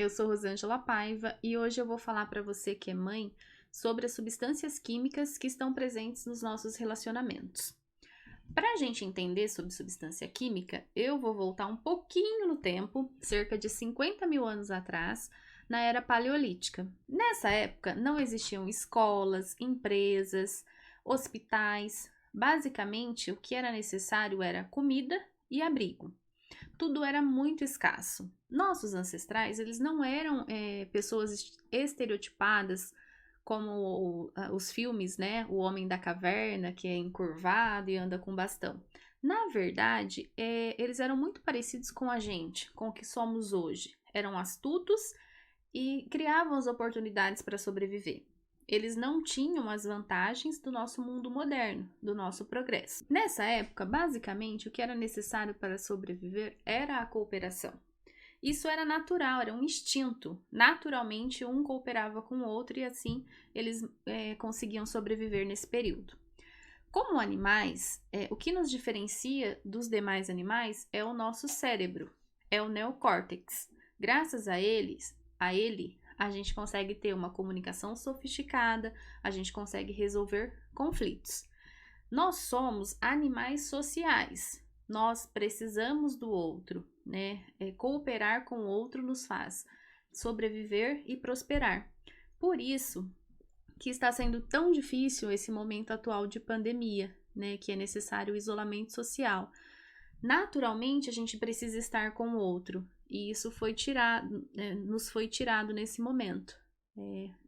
eu sou Rosângela Paiva e hoje eu vou falar para você que é mãe sobre as substâncias químicas que estão presentes nos nossos relacionamentos. Para a gente entender sobre substância química, eu vou voltar um pouquinho no tempo, cerca de 50 mil anos atrás, na era paleolítica. Nessa época não existiam escolas, empresas, hospitais. Basicamente, o que era necessário era comida e abrigo. Tudo era muito escasso. Nossos ancestrais, eles não eram pessoas estereotipadas como os filmes, né? O homem da caverna, que é encurvado e anda com bastão. Na verdade, eles eram muito parecidos com a gente, com o que somos hoje. Eram astutos e criavam as oportunidades para sobreviver. Eles não tinham as vantagens do nosso mundo moderno, do nosso progresso. Nessa época, basicamente, o que era necessário para sobreviver era a cooperação. Isso era natural, era um instinto. Naturalmente, um cooperava com o outro e assim eles conseguiam sobreviver nesse período. Como animais, o que nos diferencia dos demais animais é o nosso cérebro, é o neocórtex. Graças a ele, a gente consegue ter uma comunicação sofisticada, a gente consegue resolver conflitos. Nós somos animais sociais, nós precisamos do outro, né? Cooperar com o outro nos faz sobreviver e prosperar. Por isso que está sendo tão difícil esse momento atual de pandemia, né? Que é necessário o isolamento social. Naturalmente, a gente precisa estar com o outro, e isso foi nos foi tirado nesse momento.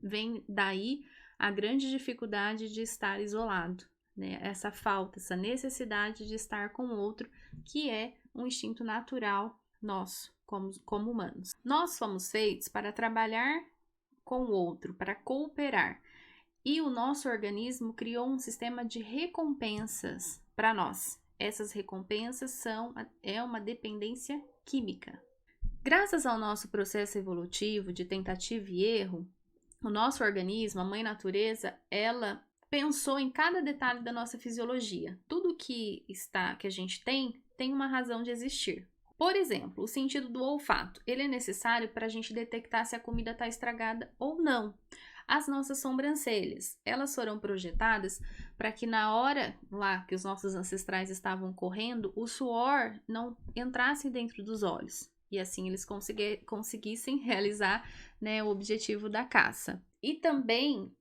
Vem daí a grande dificuldade de estar isolado, né? Essa falta, essa necessidade de estar com o outro, que é um instinto natural nosso, como humanos. Nós fomos feitos para trabalhar com o outro, para cooperar. E o nosso organismo criou um sistema de recompensas para nós. Essas recompensas é uma dependência química. Graças ao nosso processo evolutivo de tentativa e erro, o nosso organismo, a mãe natureza, ela pensou em cada detalhe da nossa fisiologia. Tudo que a gente tem uma razão de existir. Por exemplo, o sentido do olfato. Ele é necessário para a gente detectar se a comida está estragada ou não. As nossas sobrancelhas, elas foram projetadas para que na hora lá que os nossos ancestrais estavam correndo, o suor não entrasse dentro dos olhos. E assim eles conseguissem realizar, né, o objetivo da caça. E também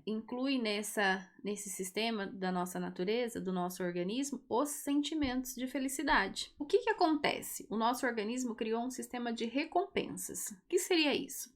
inclui nesse sistema da nossa natureza, do nosso organismo, os sentimentos de felicidade. O que acontece? O nosso organismo criou um sistema de recompensas. O que seria isso?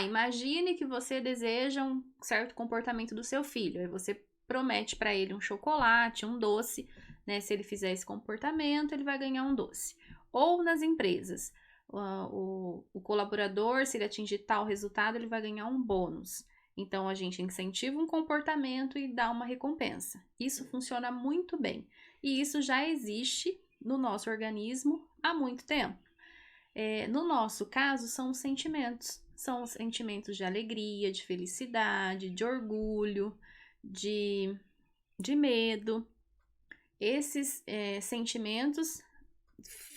Imagine que você deseja um certo comportamento do seu filho. Aí você promete para ele um chocolate, um doce, né? Se ele fizer esse comportamento, ele vai ganhar um doce. Ou nas empresas, o colaborador, se ele atingir tal resultado, ele vai ganhar um bônus. Então, a gente incentiva um comportamento e dá uma recompensa. Isso funciona muito bem. E isso já existe no nosso organismo há muito tempo. No nosso caso, são os sentimentos. São os sentimentos de alegria, de felicidade, de orgulho, de medo. Esses sentimentos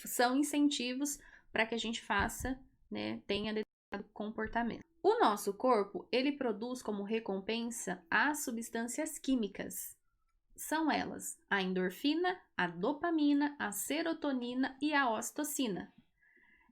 são incentivos para que a gente faça, né, tenha determinado comportamento. O nosso corpo, ele produz como recompensa as substâncias químicas. São elas a endorfina, a dopamina, a serotonina e a ocitocina.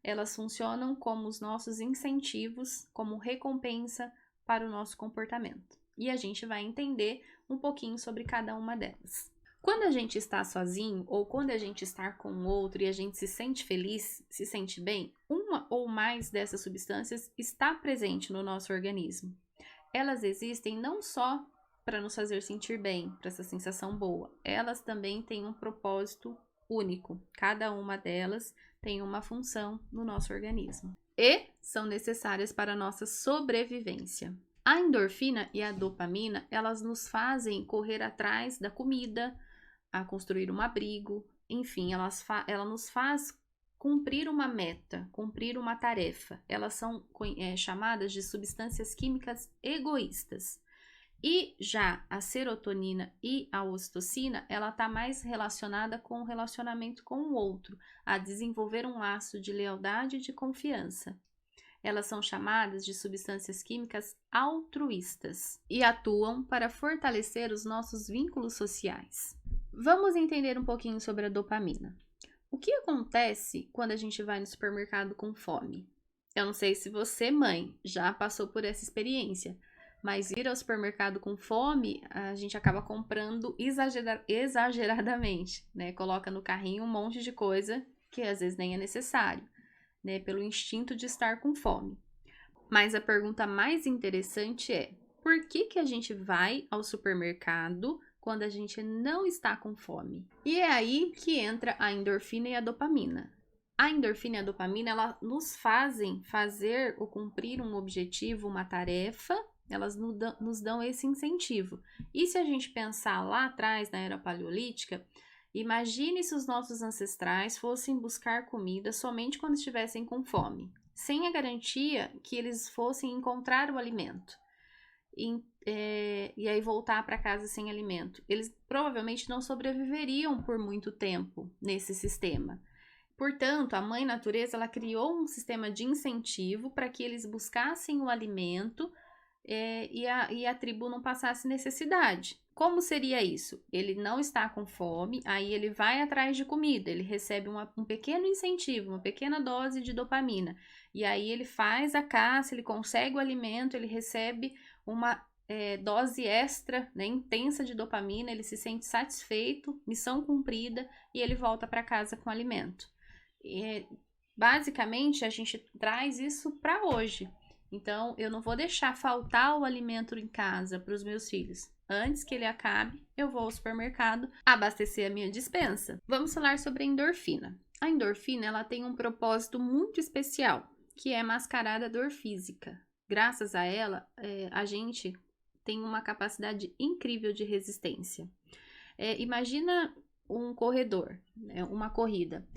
Elas funcionam como os nossos incentivos, como recompensa para o nosso comportamento. E a gente vai entender um pouquinho sobre cada uma delas. Quando a gente está sozinho ou quando a gente está com o outro e a gente se sente feliz, se sente bem, uma ou mais dessas substâncias está presente no nosso organismo. Elas existem não só para nos fazer sentir bem, para essa sensação boa, elas também têm um propósito único. Cada uma delas tem uma função no nosso organismo e são necessárias para a nossa sobrevivência. A endorfina e a dopamina, elas nos fazem correr atrás da comida, a construir um abrigo, enfim, ela nos faz cumprir uma meta, cumprir uma tarefa. Elas são chamadas de substâncias químicas egoístas. E já a serotonina e a ocitocina, ela está mais relacionada com o relacionamento com o outro, a desenvolver um laço de lealdade e de confiança. Elas são chamadas de substâncias químicas altruístas e atuam para fortalecer os nossos vínculos sociais. Vamos entender um pouquinho sobre a dopamina. O que acontece quando a gente vai no supermercado com fome? Eu não sei se você, mãe, já passou por essa experiência, mas ir ao supermercado com fome, a gente acaba comprando exageradamente, né? Coloca no carrinho um monte de coisa que às vezes nem é necessário, né? Pelo instinto de estar com fome. Mas a pergunta mais interessante é: por que a gente vai ao supermercado quando a gente não está com fome? E é aí que entra a endorfina e a dopamina. A endorfina e a dopamina, ela nos fazem fazer ou cumprir um objetivo, uma tarefa, elas nos dão esse incentivo. E se a gente pensar lá atrás, na era paleolítica, imagine se os nossos ancestrais fossem buscar comida somente quando estivessem com fome, sem a garantia que eles fossem encontrar o alimento. E aí voltar para casa sem alimento. Eles provavelmente não sobreviveriam por muito tempo nesse sistema. Portanto, a mãe natureza, ela criou um sistema de incentivo para que eles buscassem o alimento e a tribo não passasse necessidade. Como seria isso? Ele não está com fome, aí ele vai atrás de comida, ele recebe um pequeno incentivo, uma pequena dose de dopamina. E aí ele faz a caça, ele consegue o alimento, ele recebe uma dose extra, né, intensa de dopamina, ele se sente satisfeito, missão cumprida, e ele volta para casa com o alimento. Basicamente, a gente traz isso para hoje. Então, eu não vou deixar faltar o alimento em casa para os meus filhos. Antes que ele acabe, eu vou ao supermercado abastecer a minha despensa. Vamos falar sobre a endorfina. A endorfina, ela tem um propósito muito especial, que é mascarar a dor física. Graças a ela, a gente tem uma capacidade incrível de resistência. Imagina um corredor, né, uma corrida.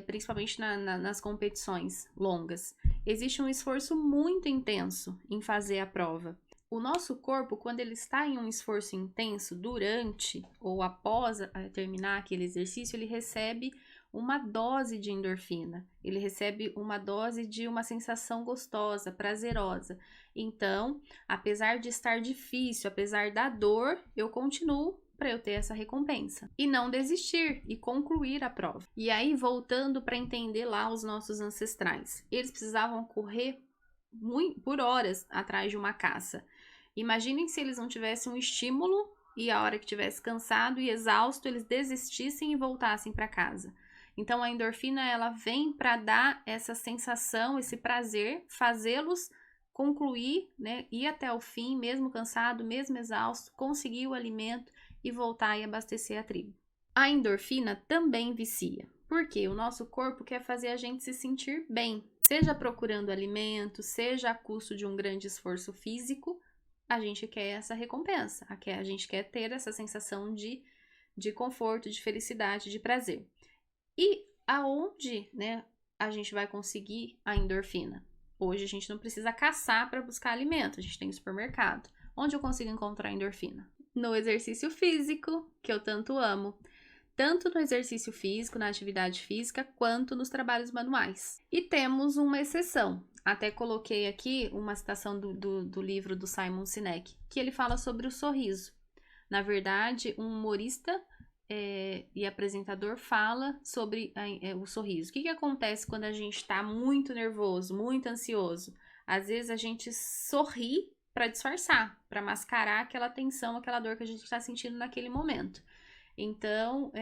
Principalmente nas competições longas, existe um esforço muito intenso em fazer a prova. O nosso corpo, quando ele está em um esforço intenso durante ou após terminar aquele exercício, ele recebe uma dose de endorfina, ele recebe uma dose de uma sensação gostosa, prazerosa. Então, apesar de estar difícil, apesar da dor, eu continuo para eu ter essa recompensa e não desistir e concluir a prova. E aí, voltando para entender lá os nossos ancestrais, eles precisavam correr por horas atrás de uma caça. Imaginem se eles não tivessem um estímulo e a hora que estivesse cansado e exausto, eles desistissem e voltassem para casa. Então, a endorfina, ela vem para dar essa sensação, esse prazer, fazê-los concluir, né, ir até o fim, mesmo cansado, mesmo exausto, conseguir o alimento e voltar e abastecer a tribo. A endorfina também vicia, porque o nosso corpo quer fazer a gente se sentir bem, seja procurando alimento, seja a custo de um grande esforço físico, a gente quer essa recompensa, a gente quer ter essa sensação de conforto, de felicidade, de prazer. E aonde, né, a gente vai conseguir a endorfina? Hoje a gente não precisa caçar para buscar alimento, a gente tem o supermercado. Onde eu consigo encontrar endorfina? No exercício físico, que eu tanto amo. Tanto no exercício físico, na atividade física, quanto nos trabalhos manuais. E temos uma exceção. Até coloquei aqui uma citação do livro do Simon Sinek, que ele fala sobre o sorriso. Na verdade, um humorista e apresentador fala sobre o sorriso. O que acontece quando a gente está muito nervoso, muito ansioso? Às vezes a gente sorri para disfarçar, para mascarar aquela tensão, aquela dor que a gente está sentindo naquele momento. Então,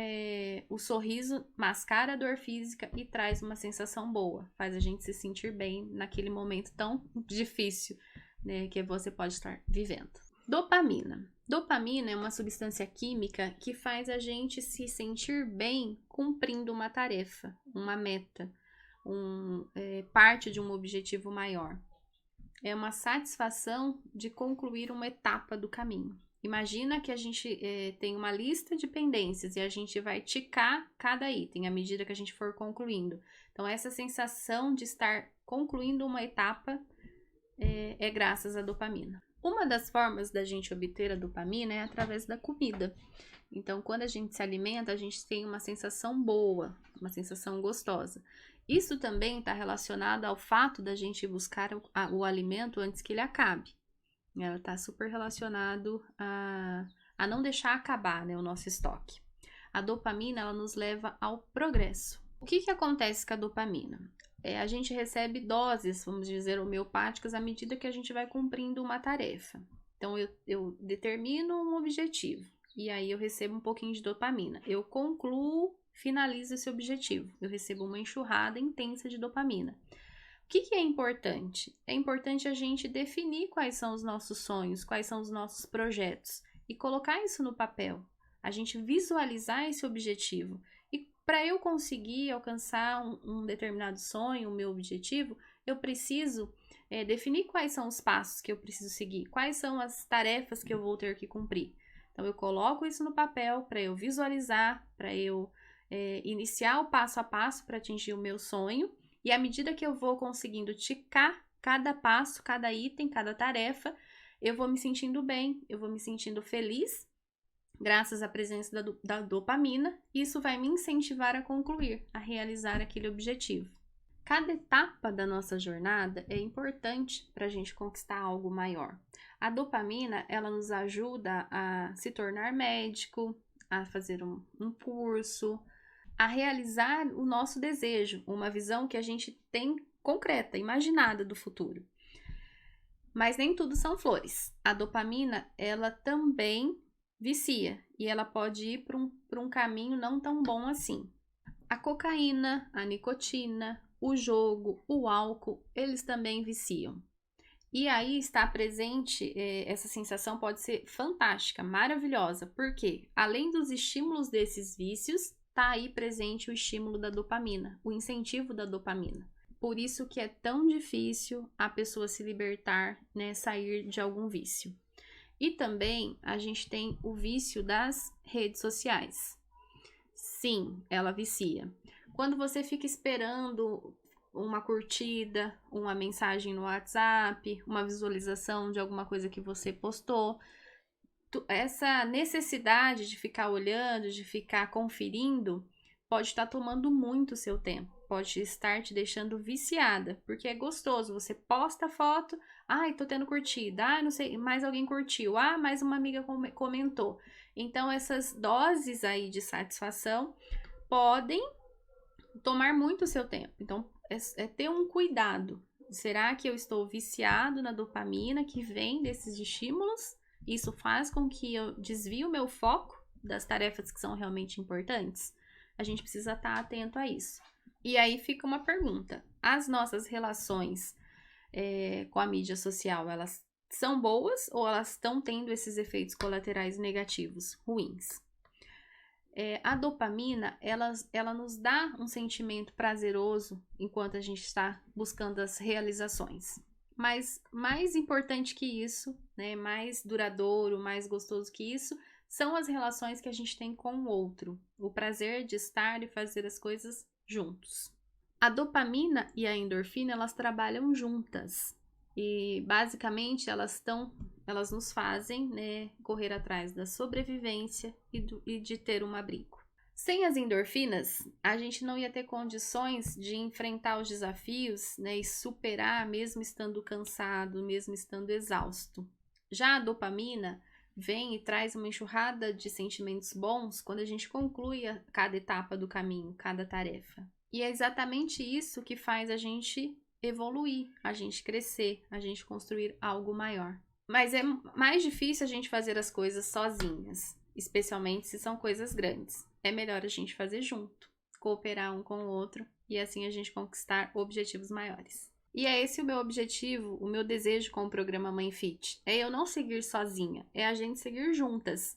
o sorriso mascara a dor física e traz uma sensação boa, faz a gente se sentir bem naquele momento tão difícil, né, que você pode estar vivendo. Dopamina. Dopamina é uma substância química que faz a gente se sentir bem cumprindo uma tarefa, uma meta, parte de um objetivo maior. É uma satisfação de concluir uma etapa do caminho. Imagina que a gente tem uma lista de pendências e a gente vai ticar cada item à medida que a gente for concluindo. Então, essa sensação de estar concluindo uma etapa é graças à dopamina. Uma das formas da gente obter a dopamina é através da comida. Então, quando a gente se alimenta, a gente tem uma sensação boa, uma sensação gostosa. Isso também está relacionado ao fato da gente buscar o alimento antes que ele acabe. Ela está super relacionado a não deixar acabar, né, o nosso estoque. A dopamina, ela nos leva ao progresso. O que acontece com a dopamina? A gente recebe doses, vamos dizer, homeopáticas à medida que a gente vai cumprindo uma tarefa. Então, eu determino um objetivo e aí eu recebo um pouquinho de dopamina. Eu concluo, finalizo esse objetivo. Eu recebo uma enxurrada intensa de dopamina. O que é importante? É importante a gente definir quais são os nossos sonhos, quais são os nossos projetos e colocar isso no papel. A gente visualizar esse objetivo. E para eu conseguir alcançar um determinado sonho, o meu objetivo, eu preciso definir quais são os passos que eu preciso seguir, quais são as tarefas que eu vou ter que cumprir. Então, eu coloco isso no papel para eu visualizar, para eu iniciar o passo a passo para atingir o meu sonho. E à medida que eu vou conseguindo ticar cada passo, cada item, cada tarefa, eu vou me sentindo bem, eu vou me sentindo feliz, graças à presença da dopamina, isso vai me incentivar a concluir, a realizar aquele objetivo. Cada etapa da nossa jornada é importante para a gente conquistar algo maior. A dopamina, ela nos ajuda a se tornar médico, a fazer um curso, a realizar o nosso desejo, uma visão que a gente tem concreta, imaginada do futuro. Mas nem tudo são flores. A dopamina, ela também vicia e ela pode ir para um caminho não tão bom assim. A cocaína, a nicotina, o jogo, o álcool, eles também viciam. E aí está presente, essa sensação pode ser fantástica, maravilhosa, porque além dos estímulos desses vícios, está aí presente o estímulo da dopamina, o incentivo da dopamina. Por isso que é tão difícil a pessoa se libertar, né, sair de algum vício. E também a gente tem o vício das redes sociais. Sim, ela vicia. Quando você fica esperando uma curtida, uma mensagem no WhatsApp, uma visualização de alguma coisa que você postou, essa necessidade de ficar olhando, de ficar conferindo, pode estar tomando muito seu tempo, pode estar te deixando viciada, porque é gostoso, você posta a foto, ai, tô tendo curtida, não sei, mais alguém curtiu, mais uma amiga comentou. Então, essas doses aí de satisfação podem tomar muito seu tempo. Então, é ter um cuidado. Será que eu estou viciado na dopamina que vem desses estímulos? Isso faz com que eu desvie o meu foco das tarefas que são realmente importantes? A gente precisa estar atento a isso. E aí fica uma pergunta. As nossas relações com a mídia social, elas são boas ou elas estão tendo esses efeitos colaterais negativos, ruins? A dopamina, ela nos dá um sentimento prazeroso enquanto a gente está buscando as realizações. Mas mais importante que isso, né, mais duradouro, mais gostoso que isso, são as relações que a gente tem com o outro. O prazer de estar e fazer as coisas juntos. A dopamina e a endorfina, elas trabalham juntas. E basicamente elas nos fazem, né, correr atrás da sobrevivência e de ter um abrigo. Sem as endorfinas, a gente não ia ter condições de enfrentar os desafios, né, e superar mesmo estando cansado, mesmo estando exausto. Já a dopamina vem e traz uma enxurrada de sentimentos bons quando a gente conclui cada etapa do caminho, cada tarefa. E é exatamente isso que faz a gente evoluir, a gente crescer, a gente construir algo maior. Mas é mais difícil a gente fazer as coisas sozinhas, especialmente se são coisas grandes. É melhor a gente fazer junto, cooperar um com o outro e assim a gente conquistar objetivos maiores. E é esse o meu objetivo, o meu desejo com o programa Mãe Fit. É eu não seguir sozinha, é a gente seguir juntas.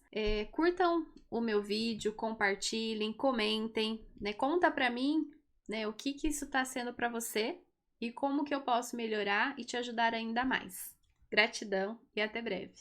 Curtam o meu vídeo, compartilhem, comentem, né? Conta pra mim, né, o que isso tá sendo pra você e como que eu posso melhorar e te ajudar ainda mais. Gratidão e até breve.